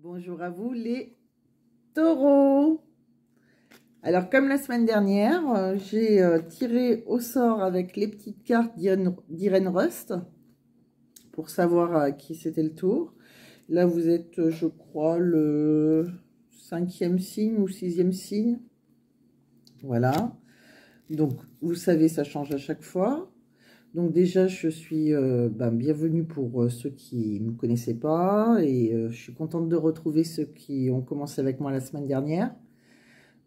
Bonjour à vous les taureaux. Alors comme la semaine dernière, j'ai tiré au sort avec les petites cartes d'Irène Rust pour savoir à qui c'était le tour. Là vous êtes, je crois, le 5e signe ou 6e signe. Voilà. Donc vous savez, ça change à chaque fois. Donc déjà, je suis bienvenue pour ceux qui ne me connaissaient pas et je suis contente de retrouver ceux qui ont commencé avec moi la semaine dernière.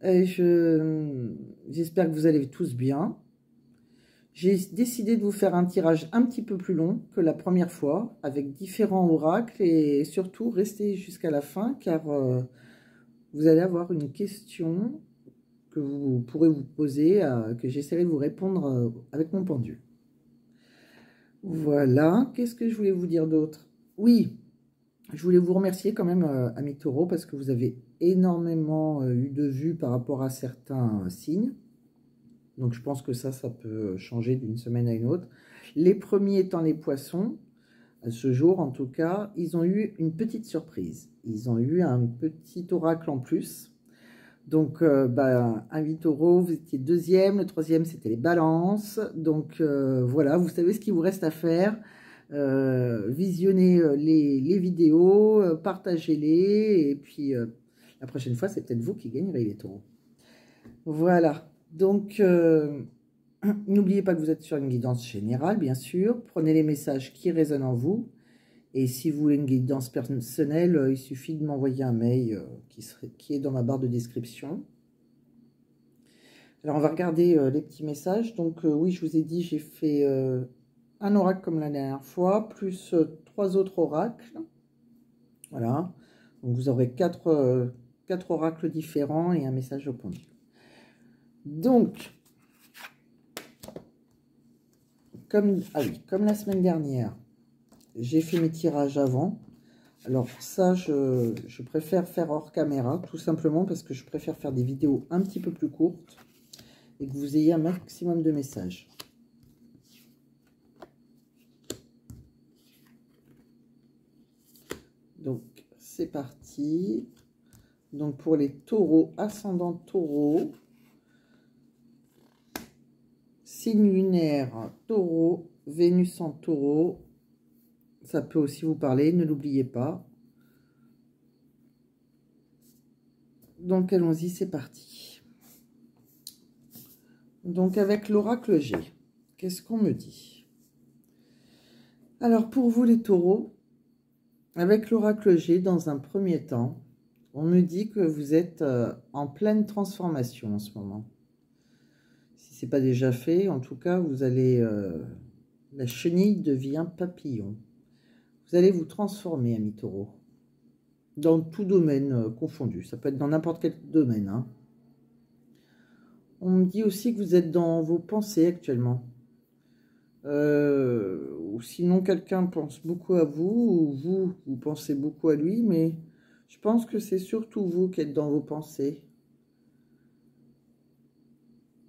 J'espère que vous allez tous bien. J'ai décidé de vous faire un tirage un petit peu plus long que la première fois, avec différents oracles et surtout restez jusqu'à la fin car vous allez avoir une question que vous pourrez vous poser, que j'essaierai de vous répondre avec mon pendule. Voilà, qu'est-ce que je voulais vous dire d'autre? Oui, je voulais vous remercier quand même, amis taureaux, parce que vous avez énormément eu de vues par rapport à certains signes. Donc je pense que ça peut changer d'une semaine à une autre. Les premiers étant les poissons, à ce jour en tout cas, ils ont eu une petite surprise. Ils ont eu un petit oracle en plus. Donc, amis taureaux, vous étiez deuxième, le troisième c'était les balances. Donc voilà, vous savez ce qu'il vous reste à faire. Visionnez les vidéos, partagez-les, et puis la prochaine fois, c'est peut-être vous qui gagnerez les taureaux. Voilà, donc n'oubliez pas que vous êtes sur une guidance générale, bien sûr. Prenez les messages qui résonnent en vous. Et si vous voulez une guidance personnelle, il suffit de m'envoyer un mail qui est dans ma barre de description. Alors, on va regarder les petits messages. Donc, oui, je vous ai dit, j'ai fait un oracle comme la dernière fois, plus 3 autres oracles. Voilà. Donc, vous aurez 4 oracles différents et un message au pendule. Donc, comme la semaine dernière, j'ai fait mes tirages avant. Alors ça, je préfère faire hors caméra, tout simplement parce que je préfère faire des vidéos un petit peu plus courtes et que vous ayez un maximum de messages. Donc, c'est parti. Donc, pour les taureaux, ascendant taureau, signe lunaire taureau, Vénus en taureau, ça peut aussi vous parler, ne l'oubliez pas. Donc, allons-y, c'est parti. Donc, avec l'oracle G, qu'est-ce qu'on me dit? Alors, pour vous les taureaux, avec l'oracle G, dans un premier temps, on me dit que vous êtes en pleine transformation en ce moment. Si ce n'est pas déjà fait, en tout cas, vous allez... la chenille devient papillon. Vous allez vous transformer, amis taureaux. Dans tout domaine confondu. Ça peut être dans n'importe quel domaine. Hein. On me dit aussi que vous êtes dans vos pensées actuellement. Ou sinon, quelqu'un pense beaucoup à vous, ou vous pensez beaucoup à lui, mais je pense que c'est surtout vous qui êtes dans vos pensées.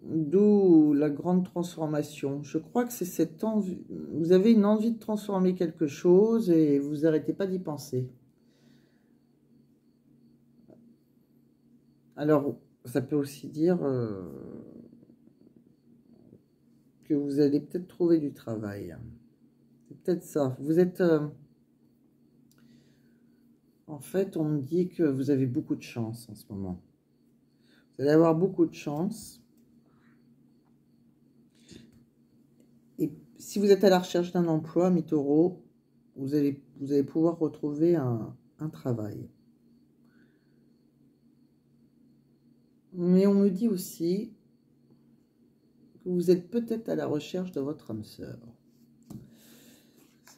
D'où la grande transformation. Je crois que c'est cette envie. Vous avez une envie de transformer quelque chose et vous n'arrêtez pas d'y penser. Alors, ça peut aussi dire que vous allez peut-être trouver du travail. C'est peut-être ça. Vous êtes... en fait, on me dit que vous avez beaucoup de chance en ce moment. Vous allez avoir beaucoup de chance. Et si vous êtes à la recherche d'un emploi, mes taureaux, vous allez pouvoir retrouver un travail. Mais on me dit aussi que vous êtes peut-être à la recherche de votre âme sœur.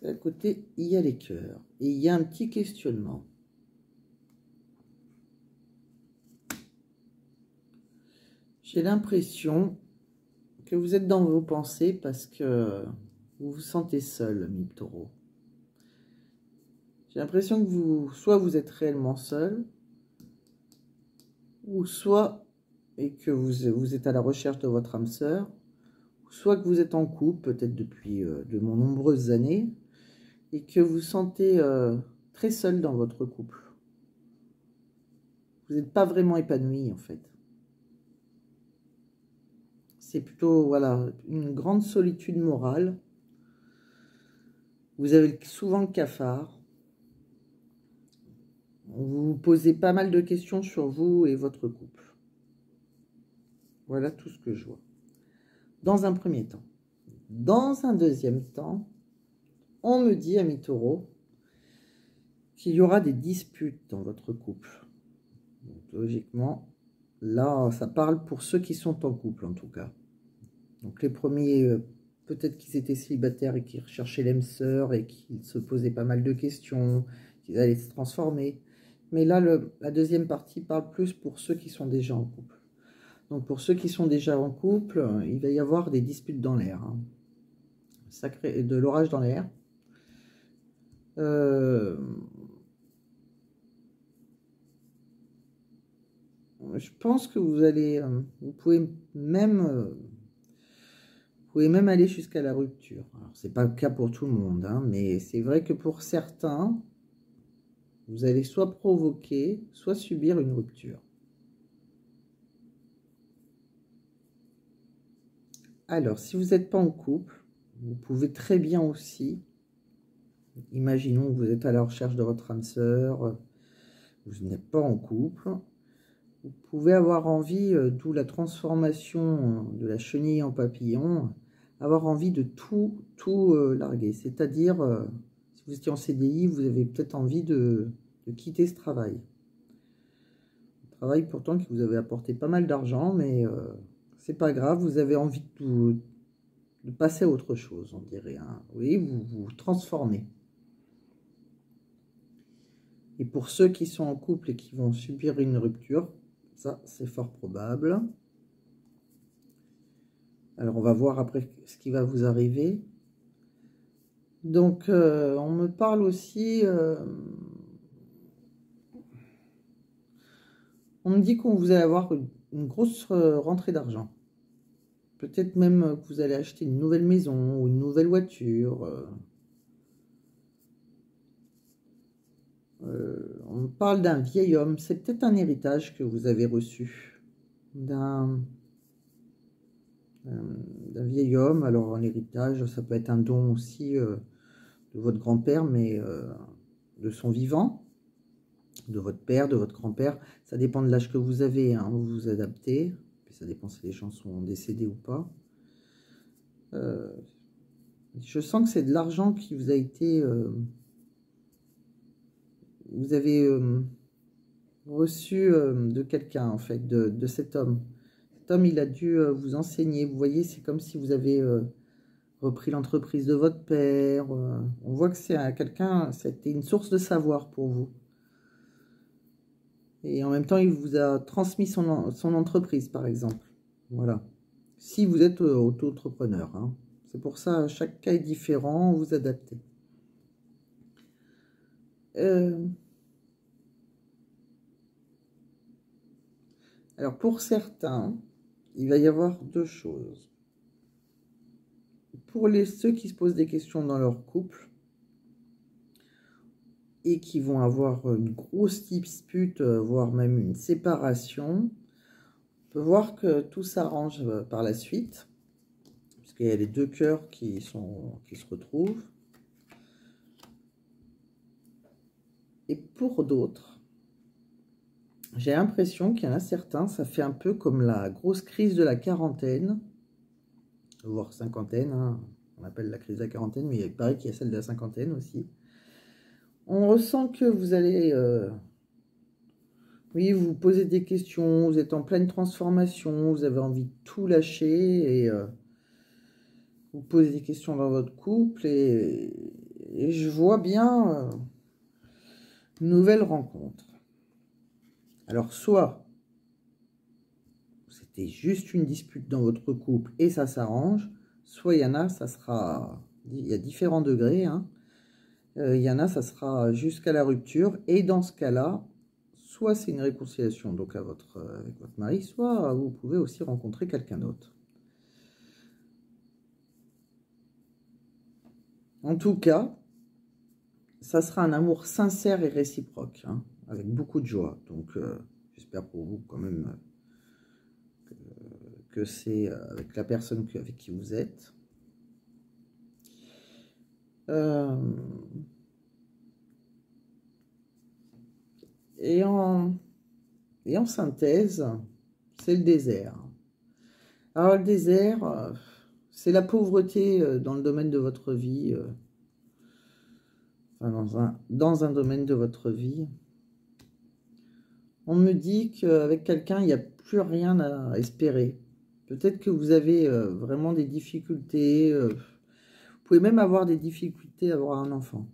À côté, il y a les cœurs. Et il y a un petit questionnement. J'ai l'impression que vous êtes dans vos pensées parce que vous vous sentez seul, mes taureaux. J'ai l'impression que soit vous êtes réellement seul, ou soit, et que vous êtes à la recherche de votre âme sœur, soit que vous êtes en couple, peut-être depuis de nombreuses années, et que vous sentez très seul dans votre couple. Vous n'êtes pas vraiment épanoui, en fait. C'est plutôt, voilà, une grande solitude morale. Vous avez souvent le cafard. Vous vous posez pas mal de questions sur vous et votre couple. Voilà tout ce que je vois. Dans un premier temps. Dans un deuxième temps, on me dit, ami Taureau, qu'il y aura des disputes dans votre couple. Donc, logiquement, là, ça parle pour ceux qui sont en couple, en tout cas. Donc, les premiers, peut-être qu'ils étaient célibataires et qu'ils recherchaient l'âme sœur et qu'ils se posaient pas mal de questions, qu'ils allaient se transformer. Mais là, la deuxième partie parle plus pour ceux qui sont déjà en couple. Donc, pour ceux qui sont déjà en couple, il va y avoir des disputes dans l'air. Hein. De l'orage dans l'air. Je pense que vous pouvez même aller jusqu'à la rupture. Alors, c'est pas le cas pour tout le monde, hein, mais c'est vrai que pour certains, vous allez soit provoquer, soit subir une rupture. Alors, si vous n'êtes pas en couple, vous pouvez très bien aussi, imaginons que vous êtes à la recherche de votre âme sœur, vous n'êtes pas en couple, vous pouvez avoir envie, d'où la transformation de la chenille en papillon, avoir envie de tout larguer. C'est-à-dire, si vous étiez en CDI, vous avez peut-être envie de quitter ce travail. Un travail pourtant qui vous avait apporté pas mal d'argent, mais c'est pas grave, vous avez envie de passer à autre chose, on dirait. Hein. Oui, vous vous transformez. Et pour ceux qui sont en couple et qui vont subir une rupture, ça, c'est fort probable. Alors, on va voir après ce qui va vous arriver. Donc, on me parle aussi... on me dit qu'on vous allez avoir une grosse rentrée d'argent. Peut-être même que vous allez acheter une nouvelle maison ou une nouvelle voiture. On me parle d'un vieil homme. C'est peut-être un héritage que vous avez reçu. D'un vieil homme. Alors, un héritage, ça peut être un don aussi de votre grand-père, mais de son vivant, de votre père, de votre grand-père. Ça dépend de l'âge que vous avez, hein, vous vous adaptez. Puis ça dépend si les gens sont décédés ou pas. Je sens que c'est de l'argent qui vous a été... vous avez reçu de quelqu'un, en fait, de cet homme. Cet homme, il a dû vous enseigner. Vous voyez, c'est comme si vous avez repris l'entreprise de votre père. On voit que c'est quelqu'un, c'était une source de savoir pour vous. Et en même temps, il vous a transmis son entreprise, par exemple. Voilà. Si vous êtes auto-entrepreneur. Hein. C'est pour ça, chaque cas est différent, vous adaptez. Alors, pour certains, il va y avoir deux choses. Pour ceux qui se posent des questions dans leur couple et qui vont avoir une grosse dispute, voire même une séparation, on peut voir que tout s'arrange par la suite, puisqu'il y a les deux cœurs qui se retrouvent. Et pour d'autres, j'ai l'impression qu'il y en a certains, ça fait un peu comme la grosse crise de la quarantaine, voire cinquantaine, hein. On appelle la crise de la quarantaine, mais il paraît qu'il y a celle de la cinquantaine aussi. On ressent que vous allez... oui, vous vous posez des questions, vous êtes en pleine transformation, vous avez envie de tout lâcher, et vous posez des questions dans votre couple, et je vois bien une nouvelle rencontre. Alors, soit c'était juste une dispute dans votre couple et ça s'arrange, soit il y en a, ça sera... Il y a différents degrés, hein. Il y en a, ça sera jusqu'à la rupture. Et dans ce cas-là, soit c'est une réconciliation donc avec votre mari, soit vous pouvez aussi rencontrer quelqu'un d'autre. En tout cas, ça sera un amour sincère et réciproque, hein, avec beaucoup de joie. Donc, j'espère pour vous quand même que c'est avec la personne avec qui vous êtes. Et en synthèse, c'est le désert. Alors le désert, c'est la pauvreté dans le domaine de votre vie, enfin dans un domaine de votre vie. On me dit qu'avec quelqu'un, il n'y a plus rien à espérer. Peut-être que vous avez vraiment des difficultés. Vous pouvez même avoir des difficultés à avoir un enfant.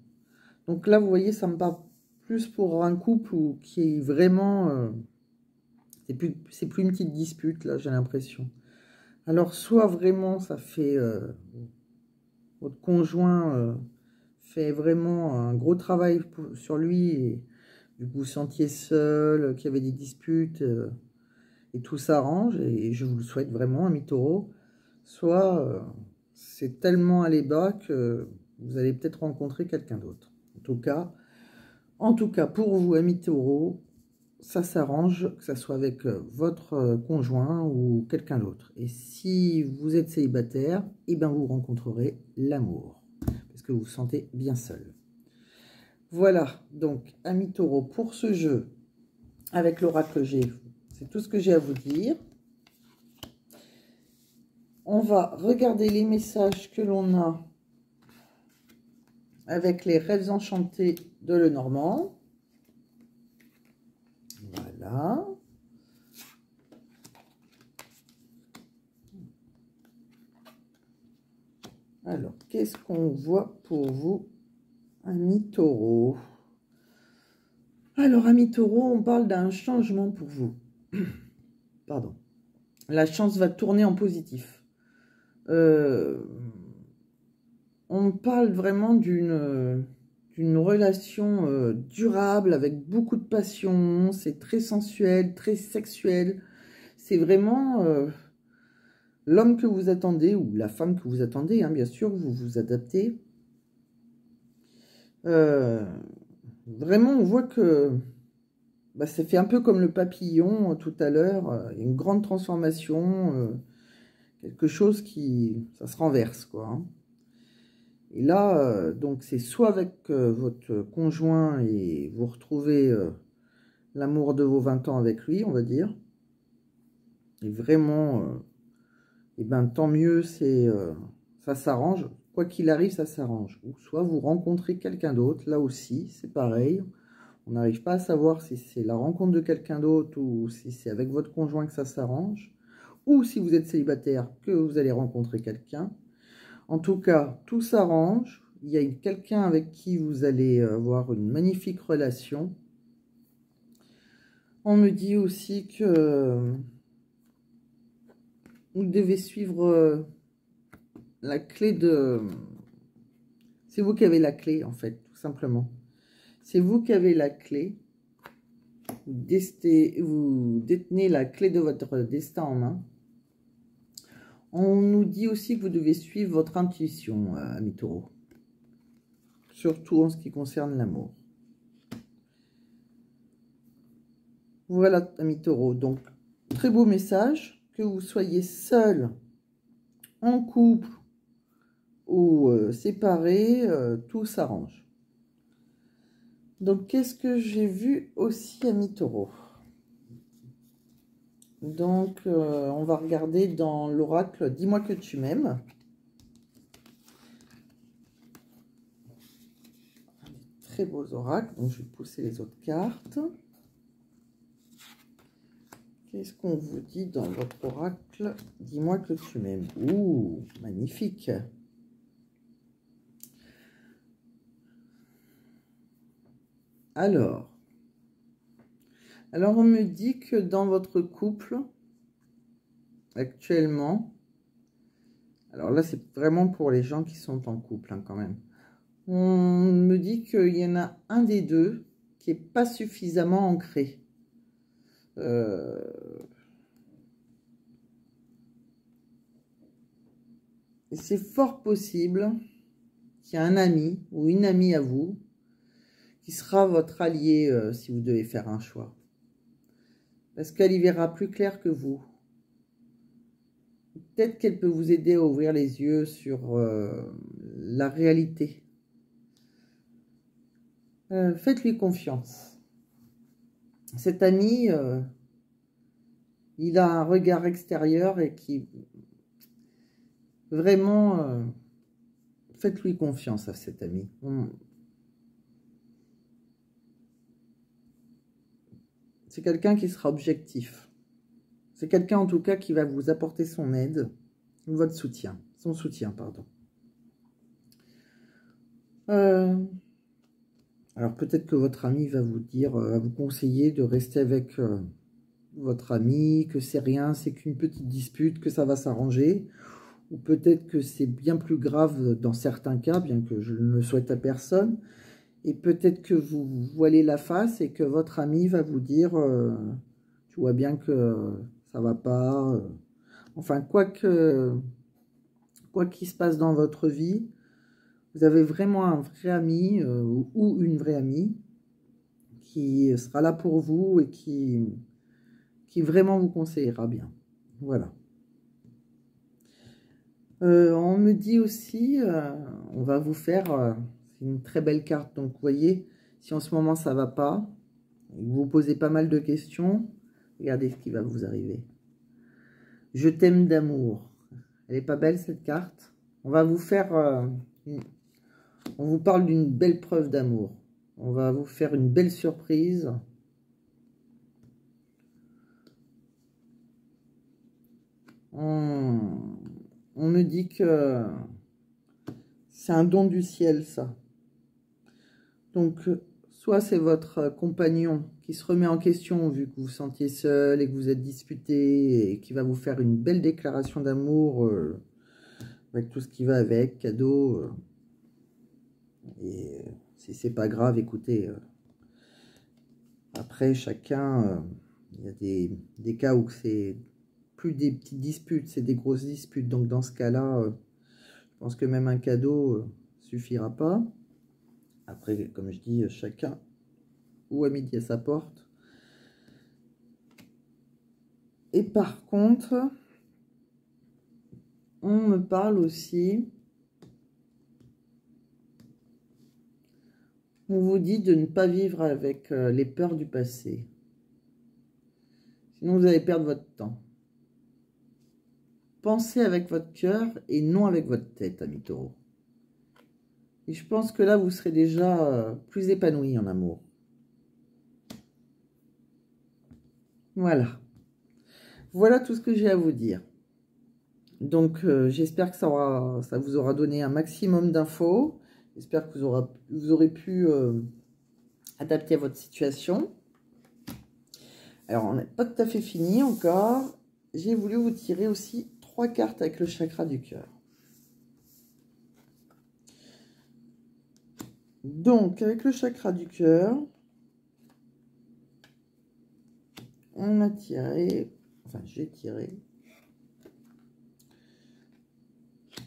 Donc là, vous voyez, ça me parle plus pour un couple qui est vraiment... c'est plus une petite dispute, là, j'ai l'impression. Alors, soit vraiment, ça fait... votre conjoint fait vraiment un gros travail sur lui et du coup, vous sentiez seul, qu'il y avait des disputes et tout s'arrange. Et je vous le souhaite vraiment, ami Taureau. Soit c'est tellement allé bas que vous allez peut-être rencontrer quelqu'un d'autre. En tout cas, pour vous, ami Taureau, ça s'arrange, que ça soit avec votre conjoint ou quelqu'un d'autre. Et si vous êtes célibataire, eh ben vous rencontrerez l'amour, parce que vous vous sentez bien seul. Voilà, donc, ami Taureau, pour ce jeu, avec l'oracle G, c'est tout ce que j'ai à vous dire. On va regarder les messages que l'on a avec les rêves enchantés de Lenormand. Voilà. Alors, qu'est-ce qu'on voit pour vous, ami Taureau? Alors, ami Taureau, on parle d'un changement pour vous. Pardon. La chance va tourner en positif. On parle vraiment d'une relation durable avec beaucoup de passion. C'est très sensuel, très sexuel. C'est vraiment l'homme que vous attendez ou la femme que vous attendez, hein, bien sûr, vous vous adaptez. Vraiment, on voit que bah, ça fait un peu comme le papillon tout à l'heure, une grande transformation, quelque chose qui, ça se renverse, quoi. Hein. Et là, donc c'est soit avec votre conjoint et vous retrouvez l'amour de vos 20 ans avec lui, on va dire. Et vraiment, et ben tant mieux, ça s'arrange. Quoi qu'il arrive, ça s'arrange. Ou soit vous rencontrez quelqu'un d'autre, là aussi, c'est pareil. On n'arrive pas à savoir si c'est la rencontre de quelqu'un d'autre ou si c'est avec votre conjoint que ça s'arrange. Ou si vous êtes célibataire, que vous allez rencontrer quelqu'un. En tout cas, tout s'arrange. Il y a quelqu'un avec qui vous allez avoir une magnifique relation. On me dit aussi que vous devez suivre la clé de... C'est vous qui avez la clé, en fait, tout simplement. C'est vous qui avez la clé. Vous détenez la clé de votre destin en main. On nous dit aussi que vous devez suivre votre intuition, ami Taureau. Surtout en ce qui concerne l'amour. Voilà, ami Taureau. Donc, très beau message. Que vous soyez seul, en couple ou séparé, tout s'arrange. Donc, qu'est-ce que j'ai vu aussi, ami Taureau? Donc, on va regarder dans l'oracle « Dis-moi que tu m'aimes ». Très beaux oracles, donc je vais pousser les autres cartes. Qu'est-ce qu'on vous dit dans votre oracle? Dis-moi que tu m'aimes. Ouh, magnifique. Alors, on me dit que dans votre couple, actuellement, alors là, c'est vraiment pour les gens qui sont en couple, hein, quand même. On me dit qu'il y en a un des deux qui n'est pas suffisamment ancré. Et c'est fort possible qu'il y a un ami ou une amie à vous qui sera votre allié si vous devez faire un choix. Parce qu'elle y verra plus clair que vous. Peut-être qu'elle peut vous aider à ouvrir les yeux sur la réalité. Faites-lui confiance. Cet ami, il a un regard extérieur et qui... Vraiment, faites-lui confiance à cet ami. C'est quelqu'un qui sera objectif. C'est quelqu'un en tout cas qui va vous apporter son aide, votre soutien, son soutien, pardon. Alors peut-être que votre ami va vous dire, va vous conseiller de rester avec votre ami, que c'est rien, c'est qu'une petite dispute, que ça va s'arranger. Ou peut-être que c'est bien plus grave dans certains cas, bien que je ne le souhaite à personne. Et peut-être que vous voilez la face et que votre ami va vous dire, tu vois bien que ça va pas. Enfin, quoi qu'il se passe dans votre vie, vous avez vraiment un vrai ami ou une vraie amie qui sera là pour vous et qui vraiment vous conseillera bien. Voilà. On me dit aussi, on va vous faire, c'est une très belle carte, donc vous voyez, si en ce moment ça va pas, et que vous posez pas mal de questions, regardez ce qui va vous arriver. Je t'aime d'amour. Elle est pas belle cette carte? On va vous faire, on vous parle d'une belle preuve d'amour. On va vous faire une belle surprise. On me dit que c'est un don du ciel, ça. Donc, soit c'est votre compagnon qui se remet en question vu que vous vous sentiez seul et que vous êtes disputé et qui va vous faire une belle déclaration d'amour avec tout ce qui va avec, cadeau. Et si c'est pas grave, écoutez, après chacun, il y a des cas où c'est plus des petites disputes, c'est des grosses disputes. Donc dans ce cas-là, je pense que même un cadeau suffira pas. Après, comme je dis, chacun ou à midi à sa porte. Et par contre, on me parle aussi, on vous dit de ne pas vivre avec les peurs du passé. Sinon, vous allez perdre votre temps. Pensez avec votre cœur et non avec votre tête, ami Taureau. Et je pense que là, vous serez déjà plus épanoui en amour. Voilà. Voilà tout ce que j'ai à vous dire. Donc, j'espère que ça vous aura donné un maximum d'infos. J'espère que vous aurez pu adapter à votre situation. Alors, on n'est pas tout à fait fini encore. J'ai voulu vous tirer aussi 3 cartes avec le chakra du cœur. Donc, avec le chakra du cœur, on a tiré, enfin j'ai tiré,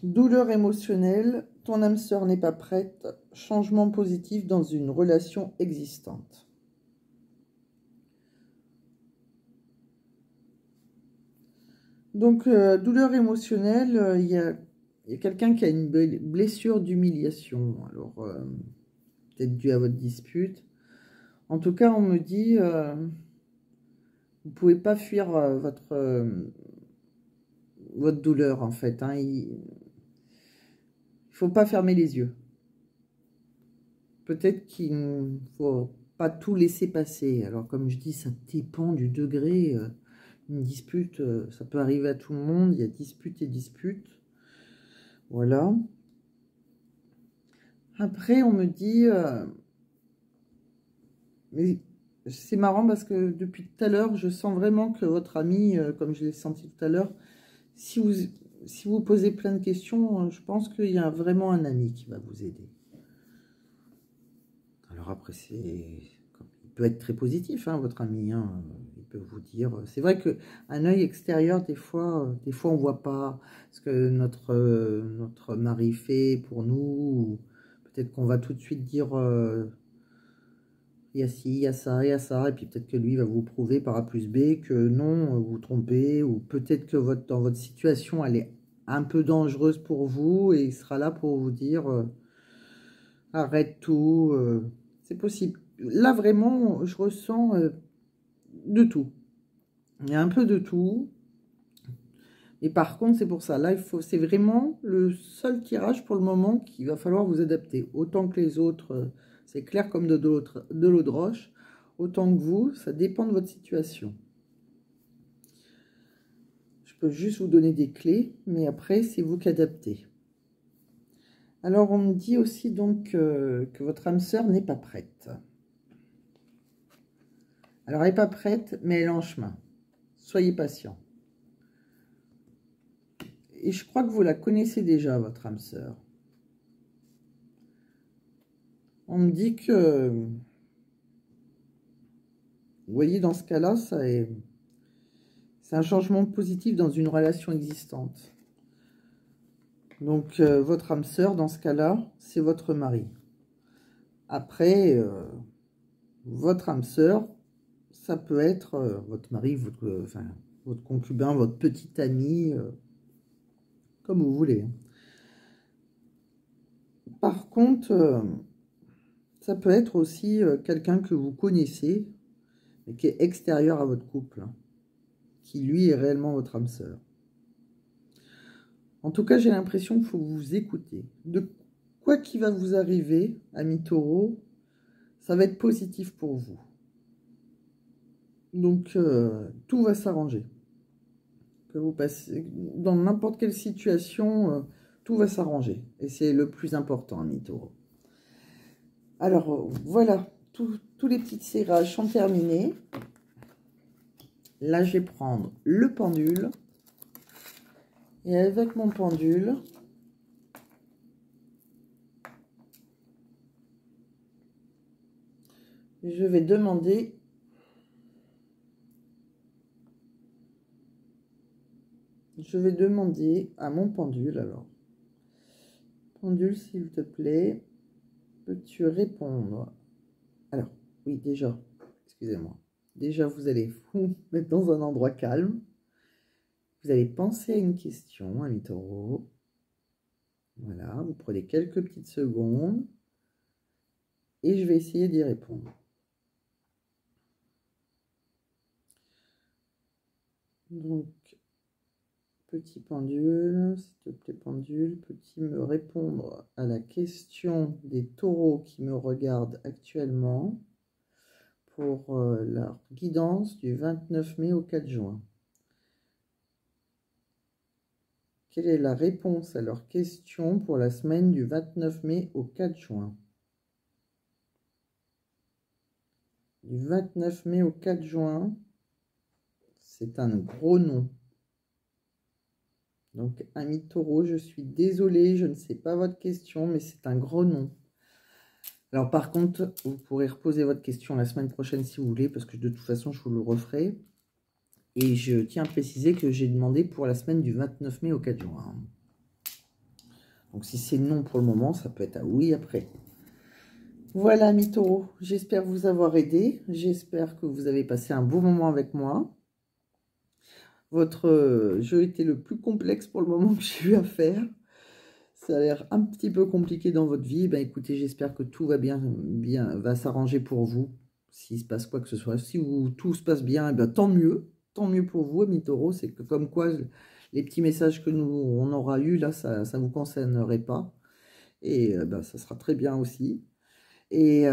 douleur émotionnelle, ton âme sœur n'est pas prête, changement positif dans une relation existante. Donc, douleur émotionnelle, il y a quelqu'un qui a une blessure d'humiliation. Alors, peut-être dû à votre dispute. En tout cas, on me dit, vous pouvez pas fuir votre douleur, en fait. Hein. Il faut pas fermer les yeux. Peut-être qu'il ne faut pas tout laisser passer. Alors, comme je dis, ça dépend du degré. Une dispute, ça peut arriver à tout le monde. Il y a dispute et dispute. Voilà. Après, on me dit... mais c'est marrant parce que depuis tout à l'heure, je sens vraiment que votre ami, comme je l'ai senti tout à l'heure, si vous posez plein de questions, je pense qu'il y a vraiment un ami qui va vous aider. Alors après, il peut être très positif, hein, votre ami. Hein, il peut vous dire... C'est vrai qu'un œil extérieur, des fois on ne voit pas ce que notre mari fait pour nous. Peut-être qu'on va tout de suite dire... il y a ci, il y a ça, il y a ça, et puis peut-être que lui va vous prouver par A plus B que non, vous vous trompez, ou peut-être que dans votre situation, elle est un peu dangereuse pour vous, et il sera là pour vous dire arrête tout, c'est possible. Là, vraiment, je ressens de tout. Il y a un peu de tout. Et par contre, c'est pour ça, là, c'est vraiment le seul tirage pour le moment qu'il va falloir vous adapter. Autant que les autres, c'est clair comme de l'eau de roche. Autant que vous, ça dépend de votre situation. Je peux juste vous donner des clés, mais après, c'est vous qui adaptez. Alors, on me dit aussi donc que votre âme sœur n'est pas prête. Alors, elle n'est pas prête, mais elle est en chemin. Soyez patient. Et je crois que vous la connaissez déjà, votre âme sœur. On me dit que... Vous voyez, dans ce cas-là, c'est un changement positif dans une relation existante. Donc, votre âme sœur, dans ce cas-là, c'est votre mari. Après, votre âme sœur, ça peut être votre mari, votre concubin, votre petit ami, comme vous voulez. Par contre, ça peut être aussi quelqu'un que vous connaissez, mais qui est extérieur à votre couple, hein, qui lui est réellement votre âme sœur. En tout cas, j'ai l'impression qu'il faut vous écouter. De quoi qu'il va vous arriver, ami Taureau, ça va être positif pour vous. Donc, tout va s'arranger. Que vous passez dans n'importe quelle situation, tout va s'arranger. Et c'est le plus important, ami Taureau. Alors, voilà. Tous les petits tirages sont terminés. Là, je vais prendre le pendule. Et avec mon pendule, je vais demander à mon pendule, alors. Pendule, s'il te plaît, peux-tu répondre? Alors, oui, déjà, excusez-moi. Déjà, vous allez vous mettre dans un endroit calme. Vous allez penser à une question, ami Taureau. Voilà, vous prenez quelques petites secondes. Et je vais essayer d'y répondre. Donc, petit pendule, s'il te plaît pendule, peux-tu me répondre à la question des taureaux qui me regardent actuellement pour leur guidance du 29 mai au 4 juin. Quelle est la réponse à leur question pour la semaine du 29 mai au 4 juin? Du 29 mai au 4 juin, c'est un gros nom. Donc, ami Taureau, je suis désolée, je ne sais pas votre question, mais c'est un gros nom. Alors, par contre, vous pourrez reposer votre question la semaine prochaine si vous voulez, parce que de toute façon, je vous le referai. Et je tiens à préciser que j'ai demandé pour la semaine du 29 mai au 4 juin. Donc, si c'est non pour le moment, ça peut être un oui après. Voilà, ami Taureau, j'espère vous avoir aidé. J'espère que vous avez passé un beau moment avec moi. Votre jeu était le plus complexe pour le moment que j'ai eu à faire. Ça a l'air un petit peu compliqué dans votre vie. Ben, écoutez, j'espère que tout va va s'arranger pour vous. S'il se passe quoi que ce soit. Si tout se passe bien, ben, tant mieux. Tant mieux pour vous, ami Taureau. C'est que comme quoi, les petits messages que on aura eus, là, ça ne vous concernerait pas. Et ben, ça sera très bien aussi. Et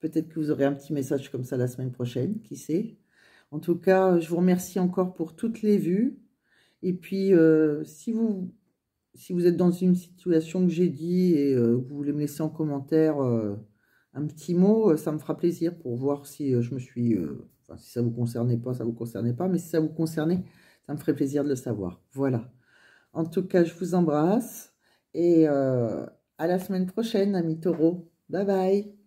peut-être que vous aurez un petit message comme ça la semaine prochaine, qui sait. En tout cas, je vous remercie encore pour toutes les vues. Et puis, si vous êtes dans une situation que j'ai dit et vous voulez me laisser en commentaire un petit mot, ça me fera plaisir pour voir si je me suis... Enfin, si ça ne vous concernait pas, ça ne vous concernait pas. Mais si ça vous concernait, ça me ferait plaisir de le savoir. Voilà. En tout cas, je vous embrasse. Et à la semaine prochaine, amis Taureau. Bye bye.